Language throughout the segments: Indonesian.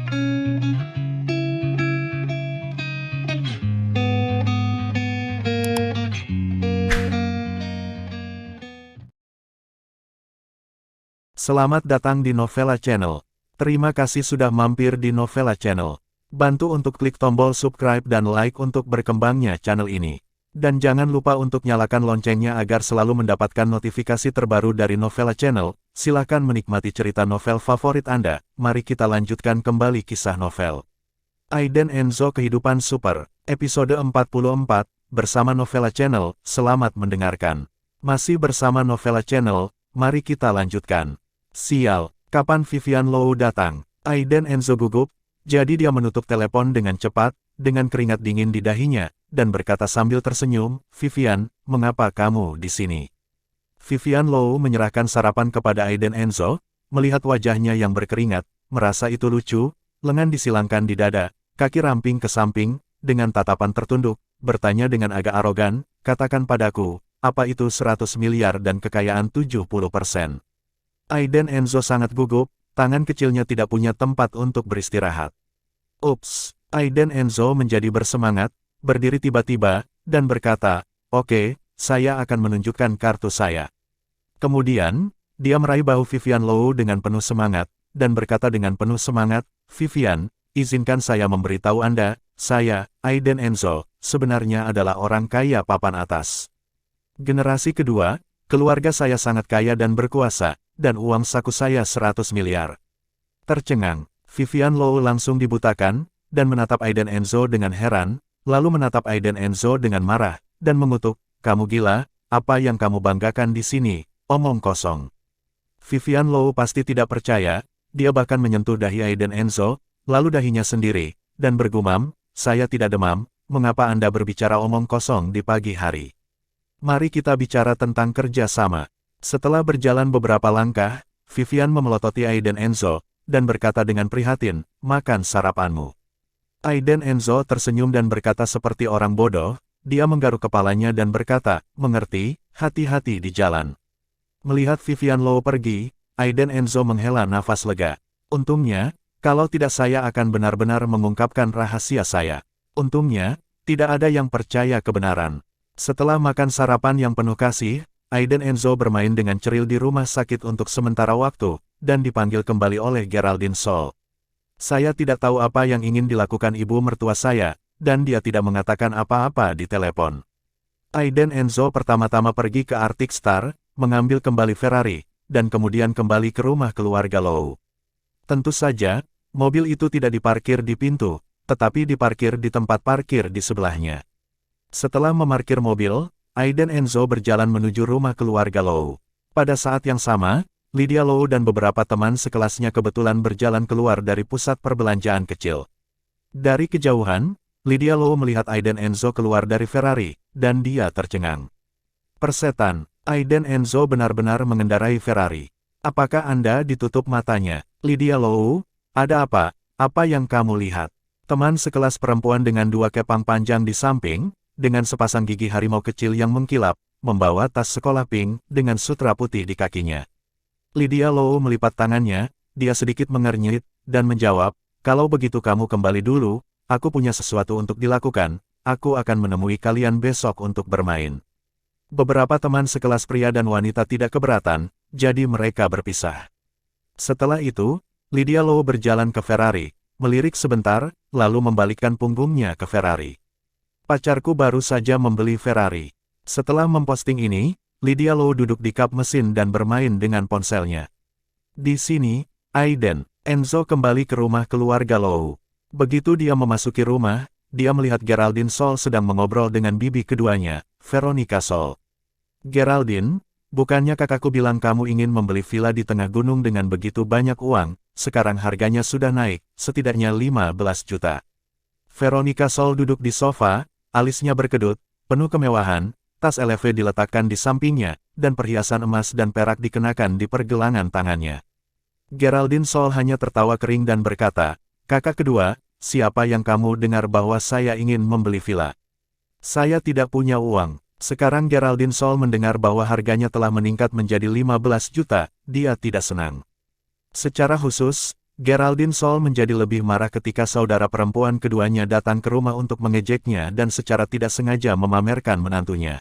Selamat datang di Novella Channel. Terima kasih sudah mampir di Novella Channel. Bantu untuk klik tombol subscribe dan like untuk berkembangnya channel ini. Dan jangan lupa untuk nyalakan loncengnya agar selalu mendapatkan notifikasi terbaru dari Novella Channel. Silakan menikmati cerita novel favorit Anda. Mari kita lanjutkan kembali kisah novel Aiden Enzo Kehidupan Super, episode 44, bersama Novella Channel. Selamat mendengarkan. Masih bersama Novella Channel, mari kita lanjutkan. Sial, kapan Vivian Low datang? Aiden Enzo gugup, jadi dia menutup telepon dengan cepat, dengan keringat dingin di dahinya, dan berkata sambil tersenyum, "Vivian, mengapa kamu di sini?" Vivian Low menyerahkan sarapan kepada Aiden Enzo, melihat wajahnya yang berkeringat, merasa itu lucu, lengan disilangkan di dada, kaki ramping ke samping, dengan tatapan tertunduk, bertanya dengan agak arogan, "Katakan padaku, apa itu 100 miliar dan kekayaan 70%? Aiden Enzo sangat gugup, tangan kecilnya tidak punya tempat untuk beristirahat. Ups, Aiden Enzo menjadi bersemangat, berdiri tiba-tiba, dan berkata, "Oke, saya akan menunjukkan kartu saya." Kemudian, dia meraih bahu Vivian Low dengan penuh semangat, dan berkata dengan penuh semangat, "Vivian, izinkan saya memberitahu Anda, saya, Aiden Enzo, sebenarnya adalah orang kaya papan atas. Generasi kedua, keluarga saya sangat kaya dan berkuasa, dan uang saku saya 100 miliar. Tercengang, Vivian Low langsung dibutakan, dan menatap Aiden Enzo dengan heran, lalu menatap Aiden Enzo dengan marah, dan mengutuk, "Kamu gila, apa yang kamu banggakan di sini, omong kosong." Vivian Low pasti tidak percaya, dia bahkan menyentuh dahi Aiden Enzo, lalu dahinya sendiri, dan bergumam, "Saya tidak demam, mengapa Anda berbicara omong kosong di pagi hari? Mari kita bicara tentang kerja sama." Setelah berjalan beberapa langkah, Vivian memelototi Aiden Enzo, dan berkata dengan prihatin, "Makan sarapanmu." Aiden Enzo tersenyum dan berkata seperti orang bodoh, dia menggaruk kepalanya dan berkata, "Mengerti, hati-hati di jalan." Melihat Vivian Low pergi, Aiden Enzo menghela nafas lega. "Untungnya, kalau tidak saya akan benar-benar mengungkapkan rahasia saya. Untungnya, tidak ada yang percaya kebenaran." Setelah makan sarapan yang penuh kasih, Aiden Enzo bermain dengan ceril di rumah sakit untuk sementara waktu, dan dipanggil kembali oleh Geraldine Sol. "Saya tidak tahu apa yang ingin dilakukan ibu mertua saya, dan dia tidak mengatakan apa-apa di telepon." Aiden Enzo pertama-tama pergi ke Arctic Star, mengambil kembali Ferrari, dan kemudian kembali ke rumah keluarga Low. Tentu saja, mobil itu tidak diparkir di pintu, tetapi diparkir di tempat parkir di sebelahnya. Setelah memarkir mobil, Aiden Enzo berjalan menuju rumah keluarga Low. Pada saat yang sama, Lydia Low dan beberapa teman sekelasnya kebetulan berjalan keluar dari pusat perbelanjaan kecil. Dari kejauhan, Lydia Low melihat Aiden Enzo keluar dari Ferrari, dan dia tercengang. "Persetan, Aiden Enzo benar-benar mengendarai Ferrari. Apakah Anda ditutup matanya, Lydia Low? Ada apa? Apa yang kamu lihat?" Teman sekelas perempuan dengan dua kepang panjang di samping, dengan sepasang gigi harimau kecil yang mengkilap, membawa tas sekolah pink dengan sutra putih di kakinya. Lydia Low melipat tangannya, dia sedikit mengernyit, dan menjawab, "Kalau begitu kamu kembali dulu, aku punya sesuatu untuk dilakukan, aku akan menemui kalian besok untuk bermain." Beberapa teman sekelas pria dan wanita tidak keberatan, jadi mereka berpisah. Setelah itu, Lydia Low berjalan ke Ferrari, melirik sebentar, lalu membalikkan punggungnya ke Ferrari. "Pacarku baru saja membeli Ferrari." Setelah memposting ini, Lydia Low duduk di kap mesin dan bermain dengan ponselnya. Di sini, Aiden Enzo kembali ke rumah keluarga Low. Begitu dia memasuki rumah, dia melihat Geraldine Sol sedang mengobrol dengan bibi keduanya, Veronica Sol. "Geraldine, bukannya kakakku bilang kamu ingin membeli villa di tengah gunung dengan begitu banyak uang, sekarang harganya sudah naik, setidaknya 15 juta. Veronica Sol duduk di sofa, alisnya berkedut, penuh kemewahan, tas LV diletakkan di sampingnya, dan perhiasan emas dan perak dikenakan di pergelangan tangannya. Geraldine Sol hanya tertawa kering dan berkata, "Kakak kedua, siapa yang kamu dengar bahwa saya ingin membeli villa? Saya tidak punya uang." Sekarang Geraldine Sol mendengar bahwa harganya telah meningkat menjadi 15 juta, dia tidak senang. Secara khusus, Geraldine Sol menjadi lebih marah ketika saudara perempuan keduanya datang ke rumah untuk mengejeknya dan secara tidak sengaja memamerkan menantunya.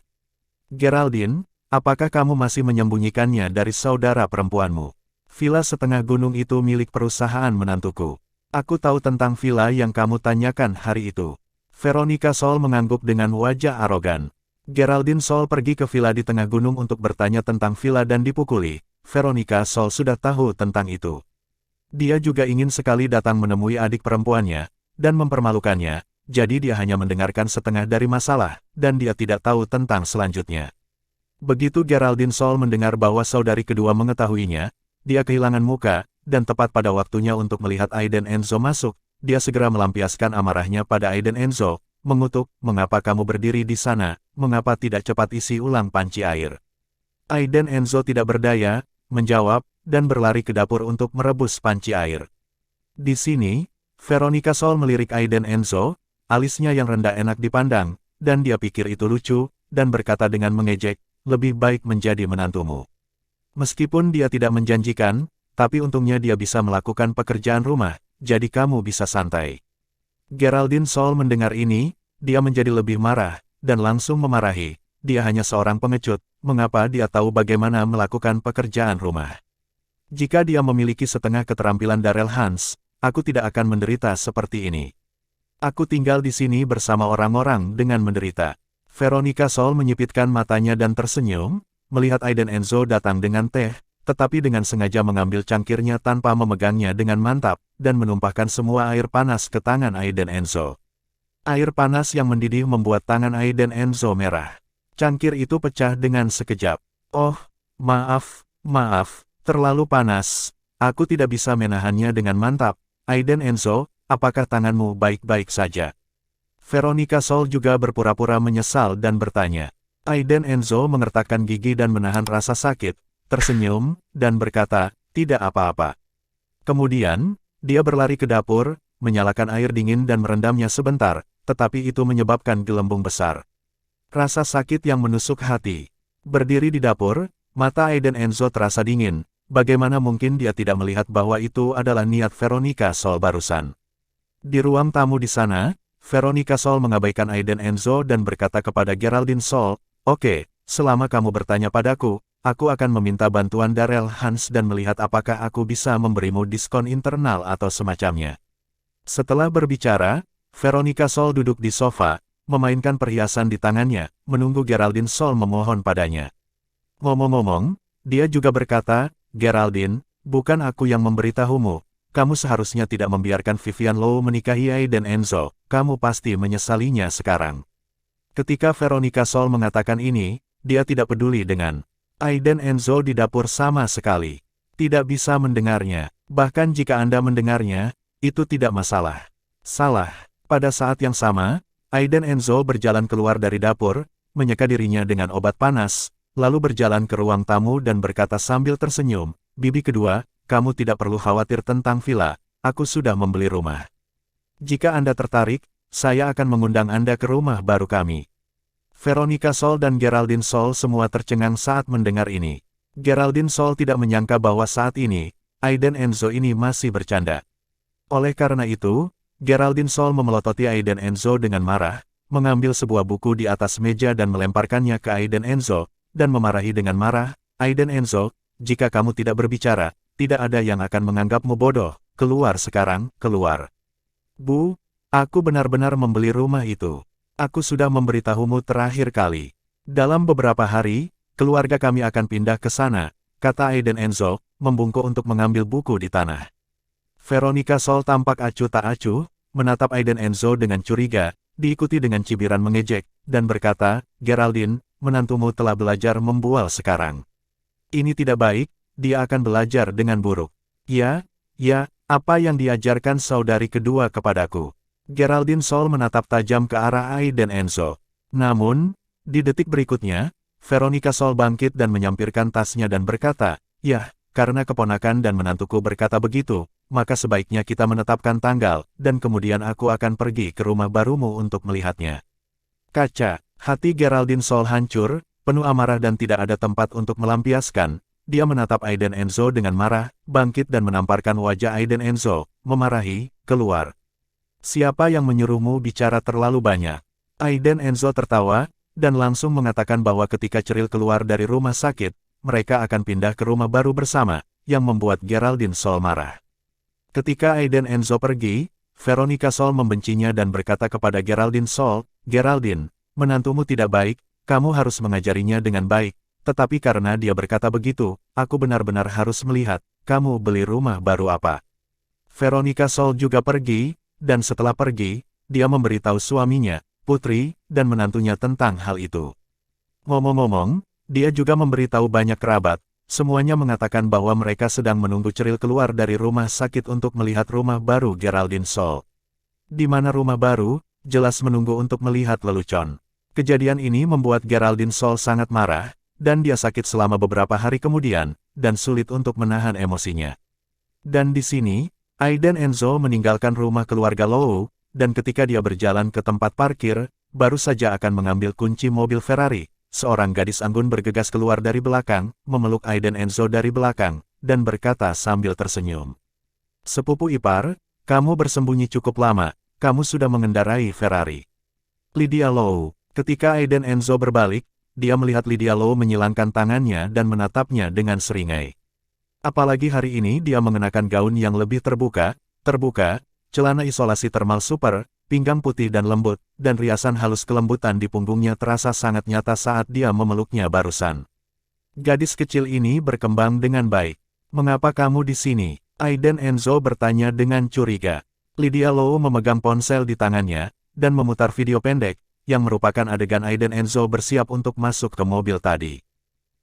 Geraldine, apakah kamu masih menyembunyikannya dari saudara perempuanmu? Villa setengah gunung itu milik perusahaan menantuku. Aku tahu tentang villa yang kamu tanyakan hari itu. Veronica Sol mengangguk dengan wajah arogan. Geraldine Sol pergi ke villa di tengah gunung untuk bertanya tentang villa dan dipukuli. Veronica Sol sudah tahu tentang itu. Dia juga ingin sekali datang menemui adik perempuannya, dan mempermalukannya, jadi dia hanya mendengarkan setengah dari masalah, dan dia tidak tahu tentang selanjutnya. Begitu Geraldine Sol mendengar bahwa saudari kedua mengetahuinya, dia kehilangan muka, dan tepat pada waktunya untuk melihat Aiden Enzo masuk, dia segera melampiaskan amarahnya pada Aiden Enzo, mengutuk, "Mengapa kamu berdiri di sana, mengapa tidak cepat isi ulang panci air?" Aiden Enzo tidak berdaya, menjawab, dan berlari ke dapur untuk merebus panci air. Di sini, Veronica Sol melirik Aiden Enzo, alisnya yang rendah enak dipandang, dan dia pikir itu lucu, dan berkata dengan mengejek, "Lebih baik menjadi menantumu." Meskipun dia tidak menjanjikan, tapi untungnya dia bisa melakukan pekerjaan rumah, jadi kamu bisa santai. Geraldine Sol mendengar ini, dia menjadi lebih marah, dan langsung memarahi, dia hanya seorang pengecut, mengapa dia tahu bagaimana melakukan pekerjaan rumah? Jika dia memiliki setengah keterampilan Darrell Hans, aku tidak akan menderita seperti ini. Aku tinggal di sini bersama orang-orang dengan menderita. Veronica Sol menyipitkan matanya dan tersenyum, melihat Aiden Enzo datang dengan teh, tetapi dengan sengaja mengambil cangkirnya tanpa memegangnya dengan mantap, dan menumpahkan semua air panas ke tangan Aiden Enzo. Air panas yang mendidih membuat tangan Aiden Enzo merah. Cangkir itu pecah dengan sekejap. "Oh, maaf, terlalu panas. Aku tidak bisa menahannya dengan mantap. Aiden Enzo, apakah tanganmu baik-baik saja?" Veronica Sol juga berpura-pura menyesal dan bertanya. Aiden Enzo mengertakkan gigi dan menahan rasa sakit, tersenyum, dan berkata, "Tidak apa-apa." Kemudian, dia berlari ke dapur, menyalakan air dingin dan merendamnya sebentar, tetapi itu menyebabkan gelembung besar. Rasa sakit yang menusuk hati. Berdiri di dapur, mata Aiden Enzo terasa dingin. Bagaimana mungkin dia tidak melihat bahwa itu adalah niat Veronica Sol barusan? Di ruang tamu di sana, Veronica Sol mengabaikan Aiden Enzo dan berkata kepada Geraldine Sol, "Oke, selama kamu bertanya padaku, aku akan meminta bantuan Darrell Hans dan melihat apakah aku bisa memberimu diskon internal atau semacamnya." Setelah berbicara, Veronica Sol duduk di sofa, memainkan perhiasan di tangannya, menunggu Geraldine Sol memohon padanya. Ngomong-ngomong, dia juga berkata, "Geraldine, bukan aku yang memberitahumu. Kamu seharusnya tidak membiarkan Vivian Low menikahi Aiden Enzo. Kamu pasti menyesalinya sekarang." Ketika Veronica Sol mengatakan ini, dia tidak peduli dengan Aiden Enzo di dapur sama sekali. Tidak bisa mendengarnya. Bahkan jika Anda mendengarnya, itu tidak masalah. Salah. Pada saat yang sama, Aiden Enzo berjalan keluar dari dapur, menyeka dirinya dengan obat panas, lalu berjalan ke ruang tamu dan berkata sambil tersenyum, "Bibi kedua, kamu tidak perlu khawatir tentang villa, aku sudah membeli rumah. Jika Anda tertarik, saya akan mengundang Anda ke rumah baru kami." Veronica Sol dan Geraldine Sol semua tercengang saat mendengar ini. Geraldine Sol tidak menyangka bahwa saat ini, Aiden Enzo ini masih bercanda. Oleh karena itu, Geraldine Sol memelototi Aiden Enzo dengan marah, mengambil sebuah buku di atas meja dan melemparkannya ke Aiden Enzo, dan memarahi dengan marah, "Aiden Enzo, jika kamu tidak berbicara, tidak ada yang akan menganggapmu bodoh. Keluar sekarang, keluar." "Bu, aku benar-benar membeli rumah itu. Aku sudah memberitahumu terakhir kali. Dalam beberapa hari, keluarga kami akan pindah ke sana," kata Aiden Enzo, membungkuk untuk mengambil buku di tanah. Veronica Sol tampak acuh tak acuh, menatap Aiden Enzo dengan curiga, diikuti dengan cibiran mengejek, dan berkata, "Geraldine, menantumu telah belajar membual sekarang. Ini tidak baik, dia akan belajar dengan buruk." Ya, apa yang diajarkan saudari kedua kepadaku?" Geraldine Sol menatap tajam ke arah Aiden Enzo. Namun, di detik berikutnya, Veronica Sol bangkit dan menyampirkan tasnya dan berkata, "Yah, karena keponakan dan menantuku berkata begitu, maka sebaiknya kita menetapkan tanggal, dan kemudian aku akan pergi ke rumah barumu untuk melihatnya." Kaca. Hati Geraldine Sol hancur, penuh amarah dan tidak ada tempat untuk melampiaskan. dia menatap Aiden Enzo dengan marah, bangkit dan menamparkan wajah Aiden Enzo, memarahi, keluar. Siapa yang menyuruhmu bicara terlalu banyak? Aiden Enzo tertawa, dan langsung mengatakan bahwa ketika Cheryl keluar dari rumah sakit, mereka akan pindah ke rumah baru bersama, yang membuat Geraldine Sol marah. Ketika Aiden Enzo pergi, Veronica Sol membencinya dan berkata kepada Geraldine Sol, "Geraldine, menantumu tidak baik, kamu harus mengajarinya dengan baik. Tetapi karena dia berkata begitu, aku benar-benar harus melihat, kamu beli rumah baru apa." Veronica Sol juga pergi, dan setelah pergi, dia memberitahu suaminya, putri, dan menantunya tentang hal itu. Ngomong-ngomong, dia juga memberitahu banyak kerabat, semuanya mengatakan bahwa mereka sedang menunggu Cheryl keluar dari rumah sakit untuk melihat rumah baru Geraldine Sol. Di mana rumah baru, jelas menunggu untuk melihat lelucon. Kejadian ini membuat Geraldine Sol sangat marah, dan dia sakit selama beberapa hari kemudian, dan sulit untuk menahan emosinya. Dan di sini, Aiden Enzo meninggalkan rumah keluarga Lowe, dan ketika dia berjalan ke tempat parkir, baru saja akan mengambil kunci mobil Ferrari, seorang gadis anggun bergegas keluar dari belakang, memeluk Aiden Enzo dari belakang, dan berkata sambil tersenyum. "Sepupu ipar, kamu bersembunyi cukup lama, kamu sudah mengendarai Ferrari." Lydia Lowe. Ketika Aiden Enzo berbalik, dia melihat Lydia Lowe menyilangkan tangannya dan menatapnya dengan seringai. Apalagi hari ini dia mengenakan gaun yang lebih terbuka, celana isolasi thermal super, pinggang putih dan lembut, dan riasan halus kelembutan di punggungnya terasa sangat nyata saat dia memeluknya barusan. Gadis kecil ini berkembang dengan baik. "Mengapa kamu di sini?" Aiden Enzo bertanya dengan curiga. Lydia Lowe memegang ponsel di tangannya, dan memutar video pendek, yang merupakan adegan Aiden Enzo bersiap untuk masuk ke mobil tadi.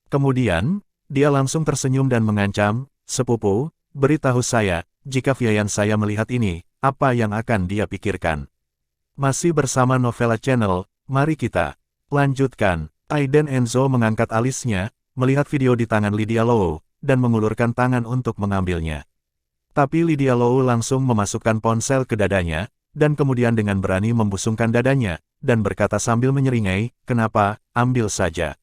Kemudian, dia langsung tersenyum dan mengancam, "Sepupu, beritahu saya, jika Vian saya melihat ini, apa yang akan dia pikirkan?" Masih bersama Novella Channel, mari kita lanjutkan. Aiden Enzo mengangkat alisnya, melihat video di tangan Lydia Lowe, dan mengulurkan tangan untuk mengambilnya. Tapi Lydia Lowe langsung memasukkan ponsel ke dadanya, dan kemudian dengan berani membusungkan dadanya, dan berkata sambil menyeringai, "Kenapa, ambil saja."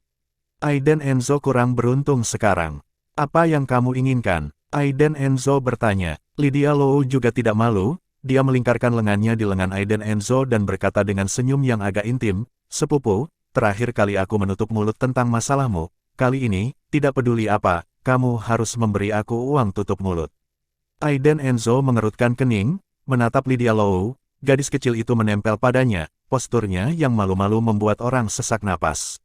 Aiden Enzo kurang beruntung sekarang. "Apa yang kamu inginkan?" Aiden Enzo bertanya. Lydia Lowe juga tidak malu, dia melingkarkan lengannya di lengan Aiden Enzo dan berkata dengan senyum yang agak intim, "Sepupu, terakhir kali aku menutup mulut tentang masalahmu, kali ini, tidak peduli apa, kamu harus memberi aku uang tutup mulut." Aiden Enzo mengerutkan kening, menatap Lydia Lowe, gadis kecil itu menempel padanya, posturnya yang malu-malu membuat orang sesak napas.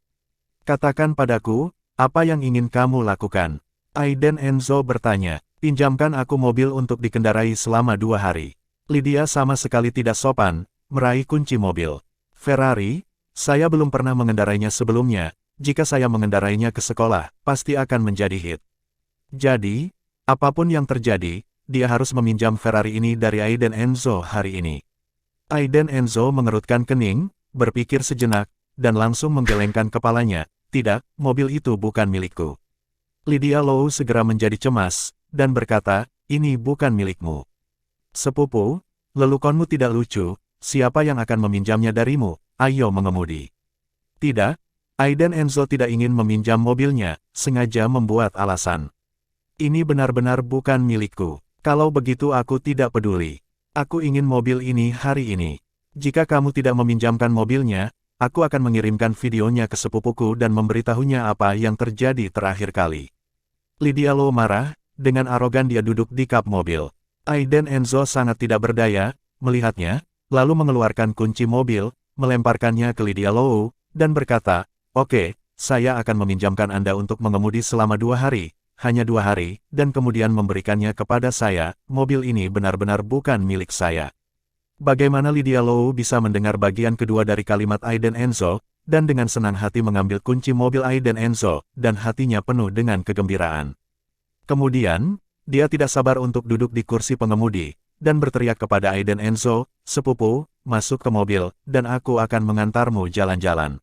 "Katakan padaku, apa yang ingin kamu lakukan?" Aiden Enzo bertanya. "Pinjamkan aku mobil untuk dikendarai selama 2 hari. Lydia sama sekali tidak sopan, meraih kunci mobil. "Ferrari? Saya belum pernah mengendarainya sebelumnya, jika saya mengendarainya ke sekolah, pasti akan menjadi hit. Jadi, apapun yang terjadi, dia harus meminjam Ferrari ini dari Aiden Enzo hari ini." Aiden Enzo mengerutkan kening, berpikir sejenak, dan langsung menggelengkan kepalanya, "Tidak, mobil itu bukan milikku." Lydia Lowe segera menjadi cemas, dan berkata, "Ini bukan milikmu. Sepupu, lelukonmu tidak lucu, siapa yang akan meminjamnya darimu? Ayo mengemudi." "Tidak, Aiden Enzo tidak ingin meminjam mobilnya, sengaja membuat alasan. Ini benar-benar bukan milikku. Kalau begitu aku tidak peduli. Aku ingin mobil ini hari ini. Jika kamu tidak meminjamkan mobilnya, aku akan mengirimkan videonya ke sepupuku dan memberitahunya apa yang terjadi terakhir kali." Lydia Lowe marah, dengan arogan dia duduk di kap mobil. Aiden Enzo sangat tidak berdaya, melihatnya, lalu mengeluarkan kunci mobil, melemparkannya ke Lydia Lowe, dan berkata, "Oke, saya akan meminjamkan Anda untuk mengemudi selama 2 hari, hanya 2 hari, dan kemudian memberikannya kepada saya. Mobil ini benar-benar bukan milik saya." Bagaimana Lydia Lowe bisa mendengar bagian kedua dari kalimat Aiden Enzo, dan dengan senang hati mengambil kunci mobil Aiden Enzo, dan hatinya penuh dengan kegembiraan. Kemudian, dia tidak sabar untuk duduk di kursi pengemudi, dan berteriak kepada Aiden Enzo, "Sepupu, masuk ke mobil, dan aku akan mengantarmu jalan-jalan."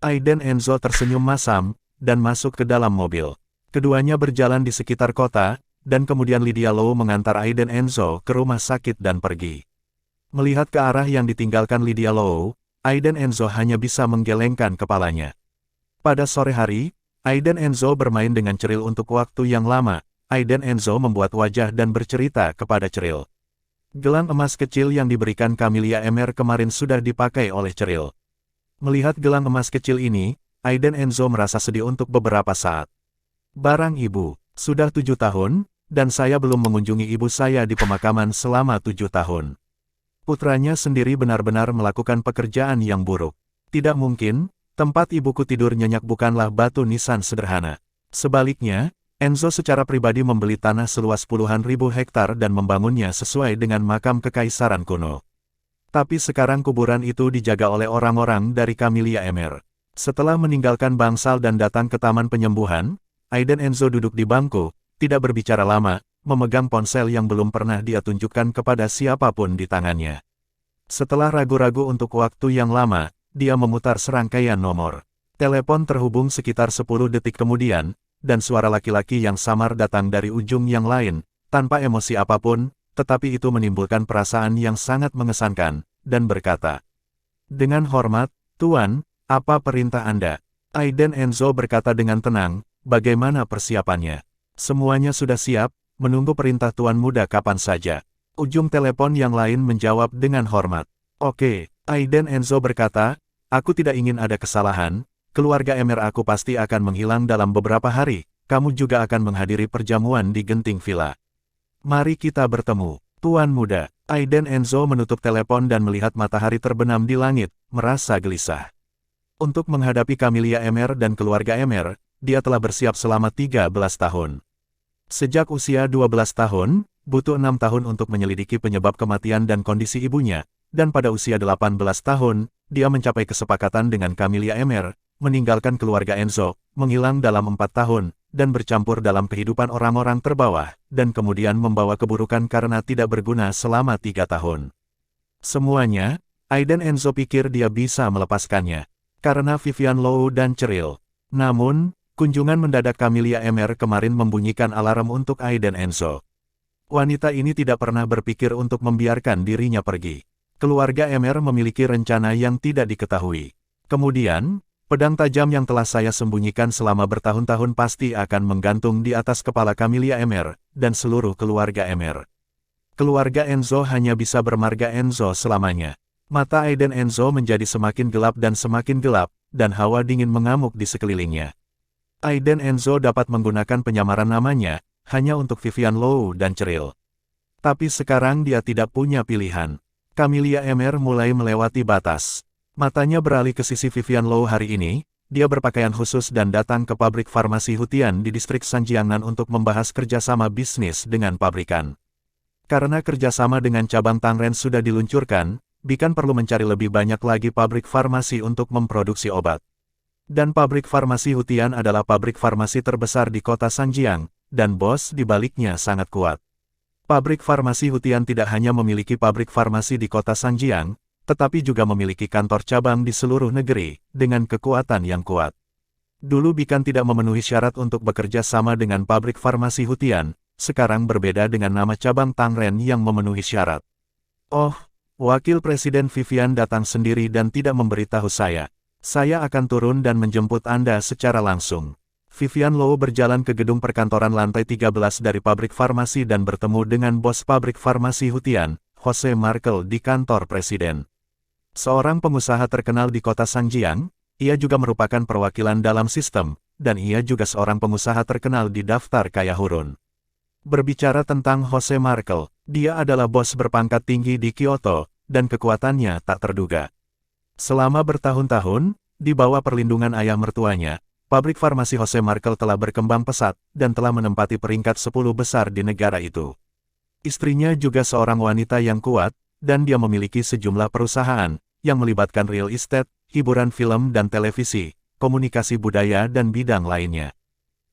Aiden Enzo tersenyum masam, dan masuk ke dalam mobil. Keduanya berjalan di sekitar kota, dan kemudian Lydia Lowe mengantar Aiden Enzo ke rumah sakit dan pergi. Melihat ke arah yang ditinggalkan Lydia Lowe, Aiden Enzo hanya bisa menggelengkan kepalanya. Pada sore hari, Aiden Enzo bermain dengan Cheryl untuk waktu yang lama. Aiden Enzo membuat wajah dan bercerita kepada Cheryl. Gelang emas kecil yang diberikan Camelia Emer kemarin sudah dipakai oleh Cheryl. Melihat gelang emas kecil ini, Aiden Enzo merasa sedih untuk beberapa saat. Barang ibu, sudah 7 tahun, dan saya belum mengunjungi ibu saya di pemakaman selama 7 tahun. Putranya sendiri benar-benar melakukan pekerjaan yang buruk. Tidak mungkin, tempat ibuku tidur nyenyak bukanlah batu nisan sederhana. Sebaliknya, Enzo secara pribadi membeli tanah seluas puluhan ribu hektar dan membangunnya sesuai dengan makam kekaisaran kuno. Tapi sekarang kuburan itu dijaga oleh orang-orang dari Camelia Emer. Setelah meninggalkan bangsal dan datang ke taman penyembuhan, Aiden Enzo duduk di bangku, tidak berbicara lama, memegang ponsel yang belum pernah dia tunjukkan kepada siapapun di tangannya. Setelah ragu-ragu untuk waktu yang lama, dia memutar serangkaian nomor. Telepon terhubung sekitar 10 detik kemudian, dan suara laki-laki yang samar datang dari ujung yang lain, tanpa emosi apapun, tetapi itu menimbulkan perasaan yang sangat mengesankan, dan berkata, "Dengan hormat, Tuan, apa perintah Anda?" Aiden Enzo berkata dengan tenang, "Bagaimana persiapannya?" "Semuanya sudah siap, menunggu perintah Tuan Muda kapan saja." Ujung telepon yang lain menjawab dengan hormat. "Oke," Aiden Enzo berkata, "aku tidak ingin ada kesalahan. Keluarga Emer aku pasti akan menghilang dalam beberapa hari. Kamu juga akan menghadiri perjamuan di Genting Villa. Mari kita bertemu, Tuan Muda." Aiden Enzo menutup telepon dan melihat matahari terbenam di langit, merasa gelisah. Untuk menghadapi Camelia Emer dan keluarga Emer, dia telah bersiap selama 13 tahun. Sejak usia 12 tahun, butuh 6 tahun untuk menyelidiki penyebab kematian dan kondisi ibunya, dan pada usia 18 tahun, dia mencapai kesepakatan dengan Camelia Emer, meninggalkan keluarga Enzo, menghilang dalam 4 tahun, dan bercampur dalam kehidupan orang-orang terbawah, dan kemudian membawa keburukan karena tidak berguna selama 3 tahun. Semuanya, Aiden Enzo pikir dia bisa melepaskannya, karena Vivian Low dan Cheryl. Namun, kunjungan mendadak Camelia Emer kemarin membunyikan alarm untuk Aiden Enzo. Wanita ini tidak pernah berpikir untuk membiarkan dirinya pergi. Keluarga Emer memiliki rencana yang tidak diketahui. Kemudian, pedang tajam yang telah saya sembunyikan selama bertahun-tahun pasti akan menggantung di atas kepala Camelia Emer, dan seluruh keluarga Emer. Keluarga Enzo hanya bisa bermarga Enzo selamanya. Mata Aiden Enzo menjadi semakin gelap, dan hawa dingin mengamuk di sekelilingnya. Aiden Enzo dapat menggunakan penyamaran namanya, hanya untuk Vivian Low dan Cheryl. Tapi sekarang dia tidak punya pilihan. Camelia Emer mulai melewati batas. Matanya beralih ke sisi Vivian Low hari ini, dia berpakaian khusus dan datang ke pabrik farmasi Hutian di distrik Sanjiangnan untuk membahas kerjasama bisnis dengan pabrikan. Karena kerjasama dengan cabang Tangren sudah diluncurkan, Bikan perlu mencari lebih banyak lagi pabrik farmasi untuk memproduksi obat. Dan pabrik farmasi Hutian adalah pabrik farmasi terbesar di kota Sanjiang, dan bos di baliknya sangat kuat. Pabrik farmasi Hutian tidak hanya memiliki pabrik farmasi di kota Sanjiang, tetapi juga memiliki kantor cabang di seluruh negeri, dengan kekuatan yang kuat. Dulu Bikan tidak memenuhi syarat untuk bekerja sama dengan pabrik farmasi Hutian, sekarang berbeda dengan nama cabang Tangren yang memenuhi syarat. "Oh, Wakil Presiden Vivian datang sendiri dan tidak memberitahu saya. Saya akan turun dan menjemput Anda secara langsung." Vivian Low berjalan ke gedung perkantoran lantai 13 dari pabrik farmasi dan bertemu dengan bos pabrik farmasi Hutian, Jose Markel di kantor presiden. Seorang pengusaha terkenal di kota Sanjiang, ia juga merupakan perwakilan dalam sistem, dan ia juga seorang pengusaha terkenal di daftar kaya Hurun. Berbicara tentang Jose Markel, dia adalah bos berpangkat tinggi di Kyoto, dan kekuatannya tak terduga. Selama bertahun-tahun, di bawah perlindungan ayah mertuanya, pabrik farmasi Jose Markel telah berkembang pesat, dan telah menempati peringkat 10 besar di negara itu. Istrinya juga seorang wanita yang kuat, dan dia memiliki sejumlah perusahaan, yang melibatkan real estate, hiburan film dan televisi, komunikasi budaya dan bidang lainnya.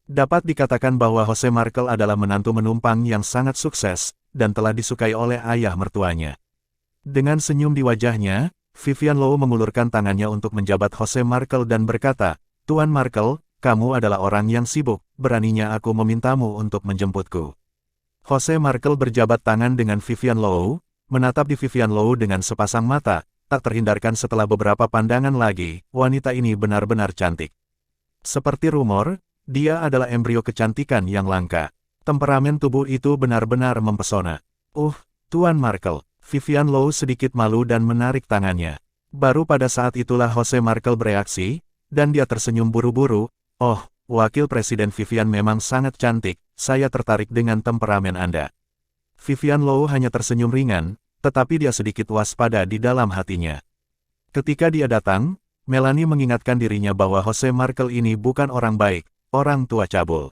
Dapat dikatakan bahwa Jose Markel adalah menantu menumpang yang sangat sukses, dan telah disukai oleh ayah mertuanya. Dengan senyum di wajahnya, Vivian Low mengulurkan tangannya untuk menjabat Jose Markel dan berkata, "Tuan Markel, kamu adalah orang yang sibuk, beraninya aku memintamu untuk menjemputku." Jose Markel berjabat tangan dengan Vivian Low, menatap di Vivian Low dengan sepasang mata, tak terhindarkan setelah beberapa pandangan lagi, wanita ini benar-benar cantik. Seperti rumor, dia adalah embrio kecantikan yang langka. Temperamen tubuh itu benar-benar mempesona. Tuan Markle. Vivian Low sedikit malu dan menarik tangannya. Baru pada saat itulah Jose Markle bereaksi, dan dia tersenyum buru-buru. "Oh, Wakil Presiden Vivian memang sangat cantik, saya tertarik dengan temperamen Anda." Vivian Low hanya tersenyum ringan, tetapi dia sedikit waspada di dalam hatinya. Ketika dia datang, Melanie mengingatkan dirinya bahwa Jose Markle ini bukan orang baik, orang tua cabul.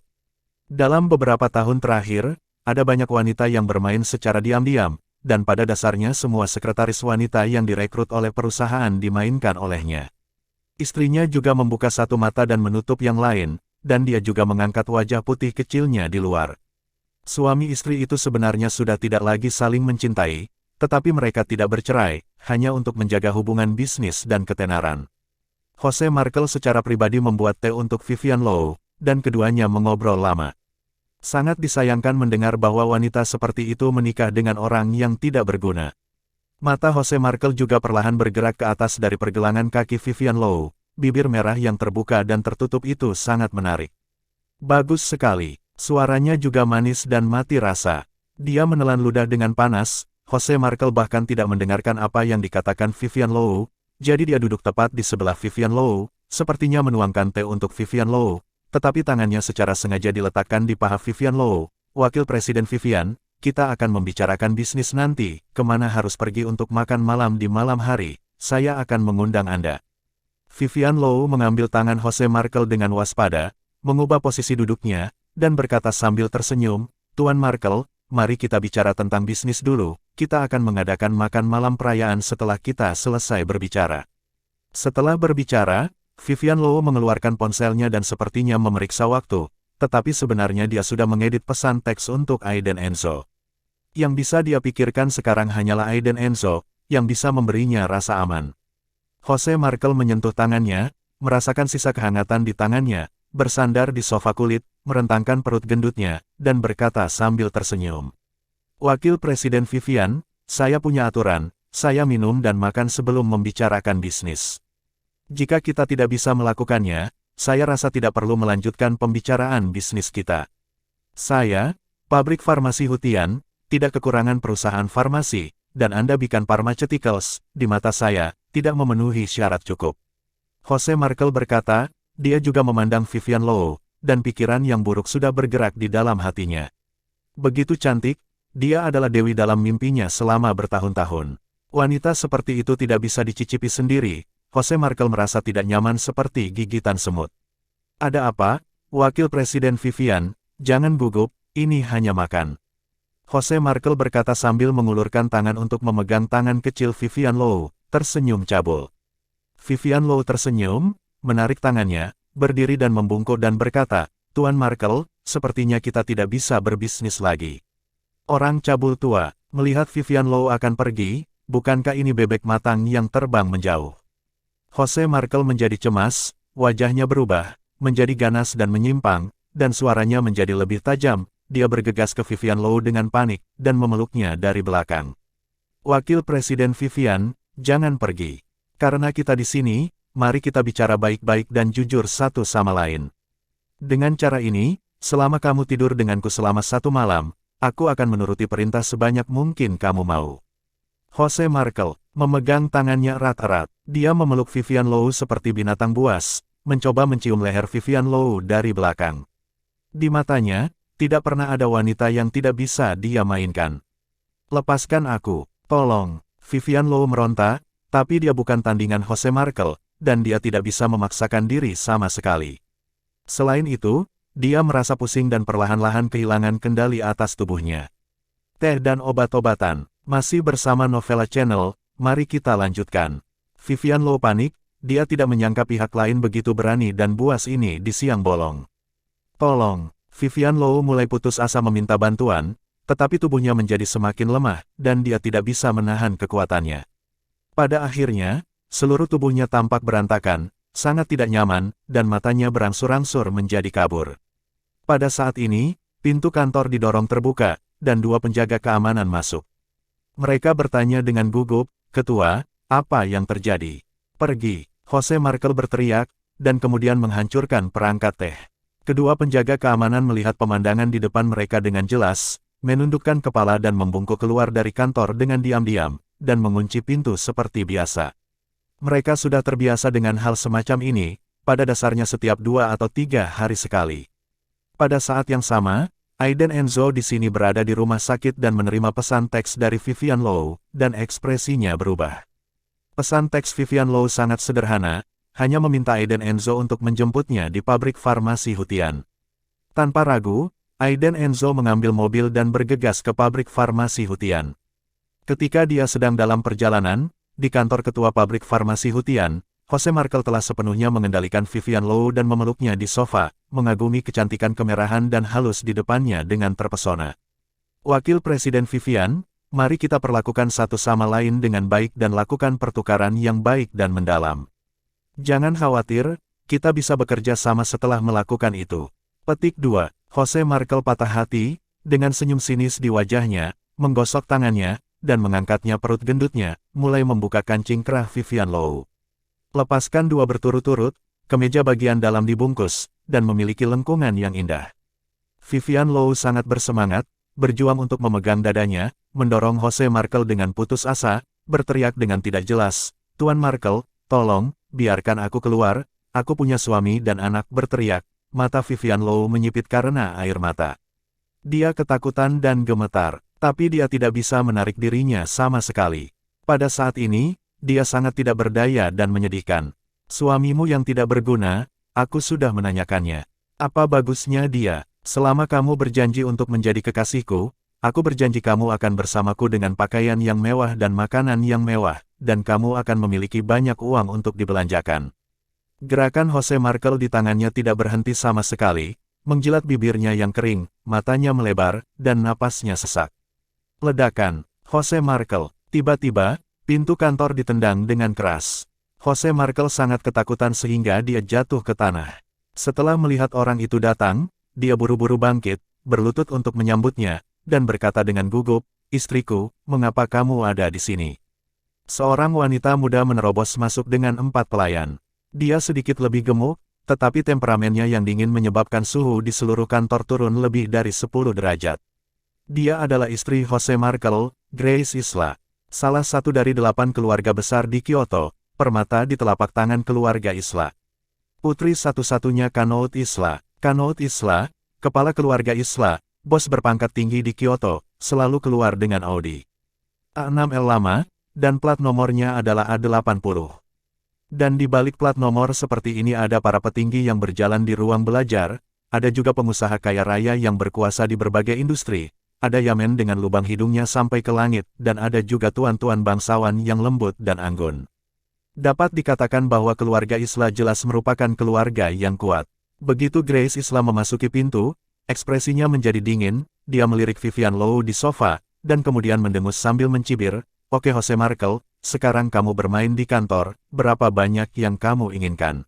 Dalam beberapa tahun terakhir, ada banyak wanita yang bermain secara diam-diam, dan pada dasarnya semua sekretaris wanita yang direkrut oleh perusahaan dimainkan olehnya. Istrinya juga membuka satu mata dan menutup yang lain, dan dia juga mengangkat wajah putih kecilnya di luar. Suami istri itu sebenarnya sudah tidak lagi saling mencintai, tetapi mereka tidak bercerai, hanya untuk menjaga hubungan bisnis dan ketenaran. Jose Markle secara pribadi membuat teh untuk Vivian Low, dan keduanya mengobrol lama. Sangat disayangkan mendengar bahwa wanita seperti itu menikah dengan orang yang tidak berguna. Mata Jose Markle juga perlahan bergerak ke atas dari pergelangan kaki Vivian Low, bibir merah yang terbuka dan tertutup itu sangat menarik. Bagus sekali, suaranya juga manis dan mati rasa. Dia menelan ludah dengan panas, Jose Markle bahkan tidak mendengarkan apa yang dikatakan Vivian Low, jadi dia duduk tepat di sebelah Vivian Low, sepertinya menuangkan teh untuk Vivian Low, tetapi tangannya secara sengaja diletakkan di paha Vivian Low. "Wakil Presiden Vivian, kita akan membicarakan bisnis nanti, kemana harus pergi untuk makan malam di malam hari, saya akan mengundang Anda." Vivian Low mengambil tangan Jose Markle dengan waspada, mengubah posisi duduknya, dan berkata sambil tersenyum, "Tuan Markle, mari kita bicara tentang bisnis dulu, kita akan mengadakan makan malam perayaan setelah kita selesai berbicara." Setelah berbicara, Vivian Low mengeluarkan ponselnya dan sepertinya memeriksa waktu, tetapi sebenarnya dia sudah mengedit pesan teks untuk Aiden Enzo. Yang bisa dia pikirkan sekarang hanyalah Aiden Enzo, yang bisa memberinya rasa aman. Jose Markle menyentuh tangannya, merasakan sisa kehangatan di tangannya, bersandar di sofa kulit, merentangkan perut gendutnya, dan berkata sambil tersenyum. "Wakil Presiden Vivian, saya punya aturan, saya minum dan makan sebelum membicarakan bisnis. Jika kita tidak bisa melakukannya, saya rasa tidak perlu melanjutkan pembicaraan bisnis kita. Saya, pabrik farmasi Hutian, tidak kekurangan perusahaan farmasi, dan Anda bikin pharmaceuticals, di mata saya, tidak memenuhi syarat cukup." Jose Markle berkata, dia juga memandang Vivian Low, dan pikiran yang buruk sudah bergerak di dalam hatinya. Begitu cantik, dia adalah dewi dalam mimpinya selama bertahun-tahun. Wanita seperti itu tidak bisa dicicipi sendiri. Jose Markle merasa tidak nyaman seperti gigitan semut. "Ada apa, Wakil Presiden Vivian? Jangan gugup, ini hanya makan." Jose Markle berkata sambil mengulurkan tangan untuk memegang tangan kecil Vivian Low, tersenyum cabul. Vivian Low tersenyum, menarik tangannya, berdiri dan membungkuk dan berkata, "Tuan Markle, sepertinya kita tidak bisa berbisnis lagi." Orang cabul tua, melihat Vivian Low akan pergi, bukankah ini bebek matang yang terbang menjauh? Jose Markle menjadi cemas, wajahnya berubah, menjadi ganas dan menyimpang, dan suaranya menjadi lebih tajam. Dia bergegas ke Vivian Low dengan panik, dan memeluknya dari belakang. "Wakil Presiden Vivian, jangan pergi. Karena kita di sini, mari kita bicara baik-baik dan jujur satu sama lain. Dengan cara ini, selama kamu tidur denganku selama 1 malam, aku akan menuruti perintah sebanyak mungkin kamu mau." Jose Markle memegang tangannya erat-erat. Dia memeluk Vivian Low seperti binatang buas, mencoba mencium leher Vivian Low dari belakang. Di matanya, tidak pernah ada wanita yang tidak bisa dia mainkan. "Lepaskan aku, tolong." Vivian Low meronta, tapi dia bukan tandingan Jose Markle, dan dia tidak bisa memaksakan diri sama sekali. Selain itu, dia merasa pusing dan perlahan-lahan kehilangan kendali atas tubuhnya. Teh dan obat-obatan, masih bersama Novella Channel, mari kita lanjutkan. Vivian Low panik, dia tidak menyangka pihak lain begitu berani dan buas ini di siang bolong. "Tolong." Vivian Low mulai putus asa meminta bantuan, tetapi tubuhnya menjadi semakin lemah, dan dia tidak bisa menahan kekuatannya. Pada akhirnya, seluruh tubuhnya tampak berantakan, sangat tidak nyaman, dan matanya berangsur-angsur menjadi kabur. Pada saat ini, pintu kantor didorong terbuka, dan 2 penjaga keamanan masuk. Mereka bertanya dengan gugup, "Ketua, apa yang terjadi?" "Pergi," Jose Markle berteriak, dan kemudian menghancurkan perangkat teh. Kedua penjaga keamanan melihat pemandangan di depan mereka dengan jelas, menundukkan kepala dan membungkuk keluar dari kantor dengan diam-diam, dan mengunci pintu seperti biasa. Mereka sudah terbiasa dengan hal semacam ini, pada dasarnya setiap 2 atau 3 hari sekali. Pada saat yang sama, Aiden Enzo di sini berada di rumah sakit dan menerima pesan teks dari Vivian Low, dan ekspresinya berubah. Pesan teks Vivian Low sangat sederhana, hanya meminta Aiden Enzo untuk menjemputnya di pabrik farmasi Hutian. Tanpa ragu, Aiden Enzo mengambil mobil dan bergegas ke pabrik farmasi Hutian. Ketika dia sedang dalam perjalanan, di kantor ketua pabrik farmasi Hutian, Jose Markel telah sepenuhnya mengendalikan Vivian Low dan memeluknya di sofa, mengagumi kecantikan kemerahan dan halus di depannya dengan terpesona. Wakil Presiden Vivian, mari kita perlakukan satu sama lain dengan baik dan lakukan pertukaran yang baik dan mendalam. Jangan khawatir, kita bisa bekerja sama setelah melakukan itu. Petik 2. Jose Markel patah hati, dengan senyum sinis di wajahnya, menggosok tangannya, dan mengangkatnya perut gendutnya, mulai membuka kancing kerah Vivian Low. Lepaskan 2 berturut-turut, kemeja bagian dalam dibungkus, dan memiliki lengkungan yang indah. Vivian Low sangat bersemangat, berjuang untuk memegang dadanya, mendorong Jose Markel dengan putus asa, berteriak dengan tidak jelas, "Tuan Markel, tolong, biarkan aku keluar, aku punya suami dan anak," berteriak. Mata Vivian Low menyipit karena air mata. Dia ketakutan dan gemetar, tapi dia tidak bisa menarik dirinya sama sekali. Pada saat ini, dia sangat tidak berdaya dan menyedihkan. Suamimu yang tidak berguna, aku sudah menanyakannya. Apa bagusnya dia? Selama kamu berjanji untuk menjadi kekasihku, aku berjanji kamu akan bersamaku dengan pakaian yang mewah dan makanan yang mewah, dan kamu akan memiliki banyak uang untuk dibelanjakan. Gerakan Jose Markel di tangannya tidak berhenti sama sekali, menjilat bibirnya yang kering, matanya melebar, dan napasnya sesak. Ledakan, Jose Markel. Tiba-tiba, pintu kantor ditendang dengan keras. Jose Markel sangat ketakutan sehingga dia jatuh ke tanah. Setelah melihat orang itu datang, dia buru-buru bangkit, berlutut untuk menyambutnya, dan berkata dengan gugup, "Istriku, mengapa kamu ada di sini?" Seorang wanita muda menerobos masuk dengan 4 pelayan. Dia sedikit lebih gemuk, tetapi temperamennya yang dingin menyebabkan suhu di seluruh kantor turun lebih dari 10 derajat. Dia adalah istri Jose Markel, Grace Isla. Salah satu dari 8 keluarga besar di Kyoto, permata di telapak tangan keluarga Isla. Putri satu-satunya Kanout Isla. Kanout Isla, kepala keluarga Isla, bos berpangkat tinggi di Kyoto, selalu keluar dengan Audi A6L lama, dan plat nomornya adalah A80. Dan di balik plat nomor seperti ini ada para petinggi yang berjalan di ruang belajar, ada juga pengusaha kaya raya yang berkuasa di berbagai industri, ada yamen dengan lubang hidungnya sampai ke langit, dan ada juga tuan-tuan bangsawan yang lembut dan anggun. Dapat dikatakan bahwa keluarga Isla jelas merupakan keluarga yang kuat. Begitu Grace Isla memasuki pintu, ekspresinya menjadi dingin, dia melirik Vivian Low di sofa, dan kemudian mendengus sambil mencibir, "Oke Jose Markel, sekarang kamu bermain di kantor, berapa banyak yang kamu inginkan?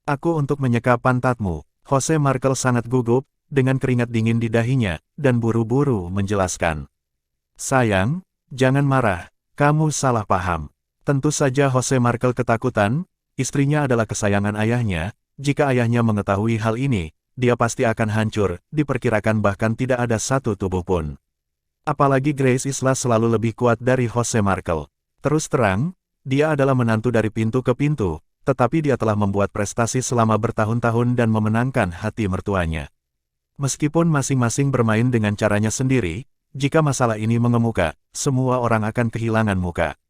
Aku untuk menyeka pantatmu." Jose Markel sangat gugup, dengan keringat dingin di dahinya, dan buru-buru menjelaskan. "Sayang, jangan marah, kamu salah paham." Tentu saja Jose Markel ketakutan, istrinya adalah kesayangan ayahnya, jika ayahnya mengetahui hal ini, dia pasti akan hancur, diperkirakan bahkan tidak ada satu tubuh pun. Apalagi Grace Isla selalu lebih kuat dari Jose Markel. Terus terang, dia adalah menantu dari pintu ke pintu, tetapi dia telah membuat prestasi selama bertahun-tahun dan memenangkan hati mertuanya. Meskipun masing-masing bermain dengan caranya sendiri, jika masalah ini mengemuka, semua orang akan kehilangan muka.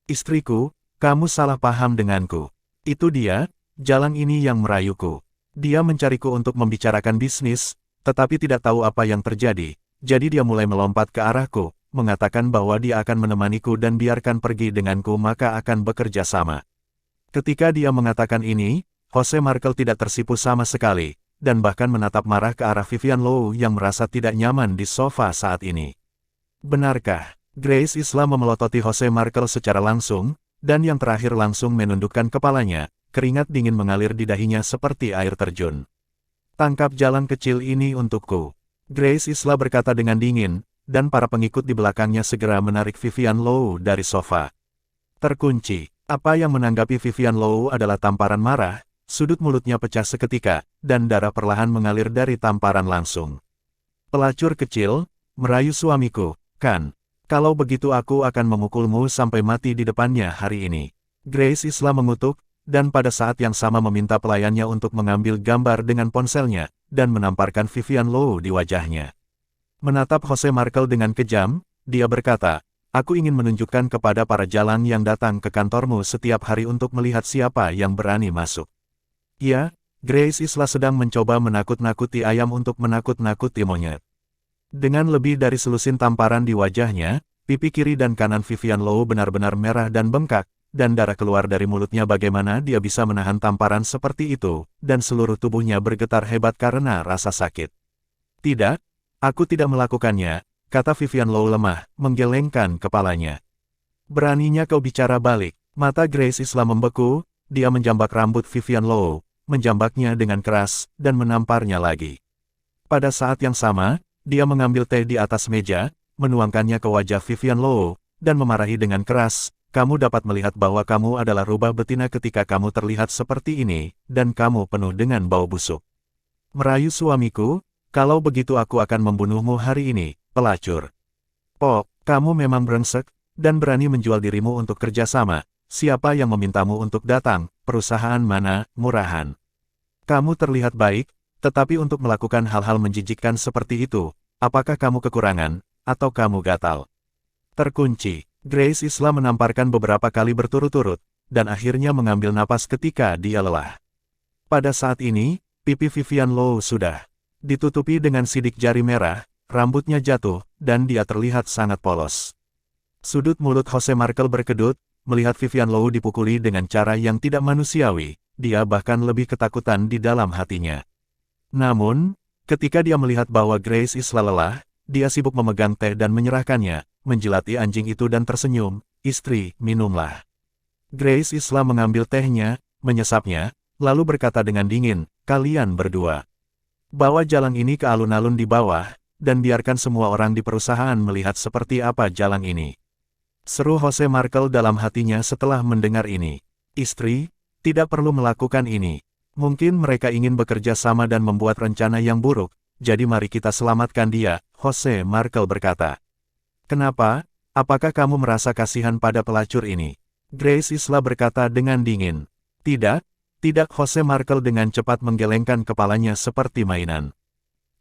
"Istriku, kamu salah paham denganku. Itu dia, Jalang ini yang merayuku. Dia mencariku untuk membicarakan bisnis, tetapi tidak tahu apa yang terjadi. Jadi dia mulai melompat ke arahku, mengatakan bahwa dia akan menemaniku dan biarkan pergi denganku maka akan bekerja sama." Ketika dia mengatakan ini, Jose Markel tidak tersipu sama sekali, dan bahkan menatap marah ke arah Vivian Low yang merasa tidak nyaman di sofa saat ini. "Benarkah?" Grace Isla memelototi Jose Markel secara langsung, dan yang terakhir langsung menundukkan kepalanya, keringat dingin mengalir di dahinya seperti air terjun. "Tangkap jalan kecil ini untukku." Grace Isla berkata dengan dingin, dan para pengikut di belakangnya segera menarik Vivian Low dari sofa. Terkunci. Apa yang menanggapi Vivian Low adalah tamparan marah, sudut mulutnya pecah seketika, dan darah perlahan mengalir dari tamparan langsung. Pelacur kecil, merayu suamiku, kan? Kalau begitu aku akan memukulmu sampai mati di depannya hari ini. Grace Isla mengutuk, dan pada saat yang sama meminta pelayannya untuk mengambil gambar dengan ponselnya, dan menamparkan Vivian Low di wajahnya. Menatap Jose Markel dengan kejam, dia berkata, aku ingin menunjukkan kepada para jalang yang datang ke kantormu setiap hari untuk melihat siapa yang berani masuk. Ya, Grace Isla sedang mencoba menakut-nakuti ayam untuk menakut-nakuti monyet. Dengan lebih dari selusin tamparan di wajahnya, pipi kiri dan kanan Vivian Low benar-benar merah dan bengkak, dan darah keluar dari mulutnya. Bagaimana dia bisa menahan tamparan seperti itu, dan seluruh tubuhnya bergetar hebat karena rasa sakit. Tidak, aku tidak melakukannya, kata Vivian Low lemah, menggelengkan kepalanya. Beraninya kau bicara balik. Mata Grace Isla membeku, dia menjambak rambut Vivian Low, menjambaknya dengan keras, dan menamparnya lagi. Pada saat yang sama, dia mengambil teh di atas meja, menuangkannya ke wajah Vivian Low, dan memarahi dengan keras, kamu dapat melihat bahwa kamu adalah rubah betina ketika kamu terlihat seperti ini, dan kamu penuh dengan bau busuk. Merayu suamiku, kalau begitu aku akan membunuhmu hari ini, pelacur. Pop, kamu memang brengsek, dan berani menjual dirimu untuk kerjasama. Siapa yang memintamu untuk datang, perusahaan mana, murahan? Kamu terlihat baik, tetapi untuk melakukan hal-hal menjijikkan seperti itu, apakah kamu kekurangan, atau kamu gatal? Terkunci, Grace Isla menamparkan beberapa kali berturut-turut, dan akhirnya mengambil napas ketika dia lelah. Pada saat ini, pipi Vivian Low sudah ditutupi dengan sidik jari merah, rambutnya jatuh, dan dia terlihat sangat polos. Sudut mulut Jose Markel berkedut, melihat Vivian Low dipukuli dengan cara yang tidak manusiawi, dia bahkan lebih ketakutan di dalam hatinya. Namun, ketika dia melihat bahwa Grace Isla lelah, dia sibuk memegang teh dan menyerahkannya, menjilati anjing itu dan tersenyum, istri, minumlah. Grace Isla mengambil tehnya, menyesapnya, lalu berkata dengan dingin, kalian berdua. Bawa jalang ini ke alun-alun di bawah, dan biarkan semua orang di perusahaan melihat seperti apa jalang ini. Seru Jose Markel dalam hatinya setelah mendengar ini. Istri, tidak perlu melakukan ini. Mungkin mereka ingin bekerja sama dan membuat rencana yang buruk, jadi mari kita selamatkan dia, Jose Markel berkata. Kenapa? Apakah kamu merasa kasihan pada pelacur ini? Grace Isla berkata dengan dingin. Tidak, tidak. Jose Markel dengan cepat menggelengkan kepalanya seperti mainan.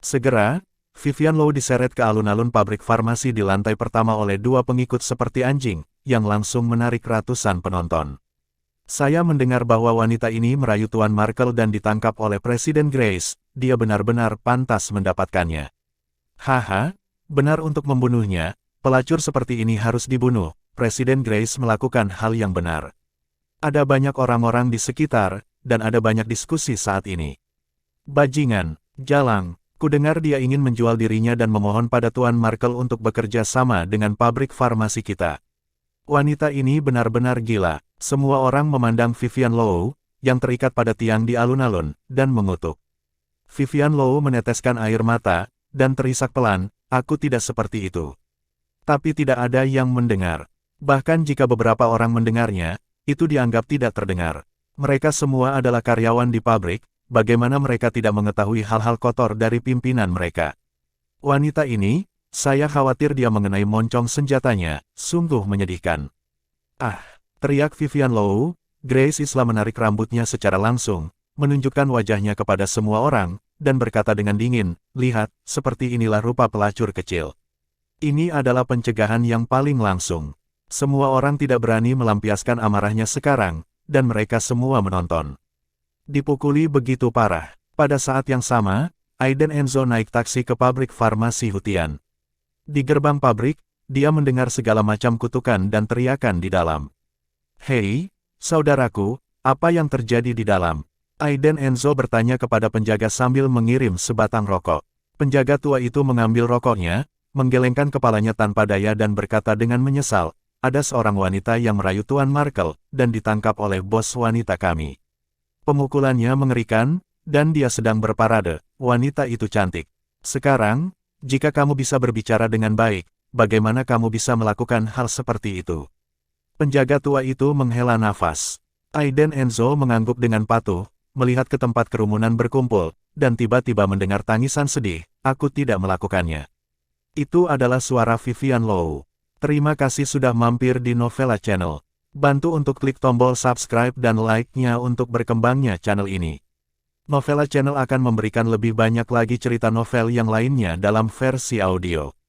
Segera, Vivian Low diseret ke alun-alun pabrik farmasi di lantai pertama oleh dua pengikut seperti anjing, yang langsung menarik ratusan penonton. Saya mendengar bahwa wanita ini merayu Tuan Markel dan ditangkap oleh Presiden Grace, dia benar-benar pantas mendapatkannya. Haha, benar untuk membunuhnya, pelacur seperti ini harus dibunuh, Presiden Grace melakukan hal yang benar. Ada banyak orang-orang di sekitar, dan ada banyak diskusi saat ini. Bajingan, jalang, kudengar dia ingin menjual dirinya dan memohon pada Tuan Markel untuk bekerja sama dengan pabrik farmasi kita. Wanita ini benar-benar gila. Semua orang memandang Vivian Low, yang terikat pada tiang di alun-alun, dan mengutuk. Vivian Low meneteskan air mata, dan terisak pelan, aku tidak seperti itu. Tapi tidak ada yang mendengar. Bahkan jika beberapa orang mendengarnya, itu dianggap tidak terdengar. Mereka semua adalah karyawan di pabrik, bagaimana mereka tidak mengetahui hal-hal kotor dari pimpinan mereka. Wanita ini, saya khawatir dia mengenai moncong senjatanya, sungguh menyedihkan. Ah! Teriak Vivian Low, Grace Isla menarik rambutnya secara langsung, menunjukkan wajahnya kepada semua orang, dan berkata dengan dingin, lihat, seperti inilah rupa pelacur kecil. Ini adalah pencegahan yang paling langsung. Semua orang tidak berani melampiaskan amarahnya sekarang, dan mereka semua menonton. Dipukuli begitu parah. Pada saat yang sama, Aiden Enzo naik taksi ke pabrik farmasi Hutian. Di gerbang pabrik, dia mendengar segala macam kutukan dan teriakan di dalam. Hei, saudaraku, apa yang terjadi di dalam? Aiden Enzo bertanya kepada penjaga sambil mengirim sebatang rokok. Penjaga tua itu mengambil rokoknya, menggelengkan kepalanya tanpa daya dan berkata dengan menyesal, ada seorang wanita yang merayu Tuan Markel, dan ditangkap oleh bos wanita kami. Pemukulannya mengerikan, dan dia sedang berparade, wanita itu cantik. Sekarang, jika kamu bisa berbicara dengan baik, bagaimana kamu bisa melakukan hal seperti itu? Penjaga tua itu menghela nafas. Aiden Enzo mengangguk dengan patuh, melihat ke tempat kerumunan berkumpul, dan tiba-tiba mendengar tangisan sedih. Aku tidak melakukannya. Itu adalah suara Vivian Low. Terima kasih sudah mampir di Novella Channel. Bantu untuk klik tombol subscribe dan like-nya untuk berkembangnya channel ini. Novella Channel akan memberikan lebih banyak lagi cerita novel yang lainnya dalam versi audio.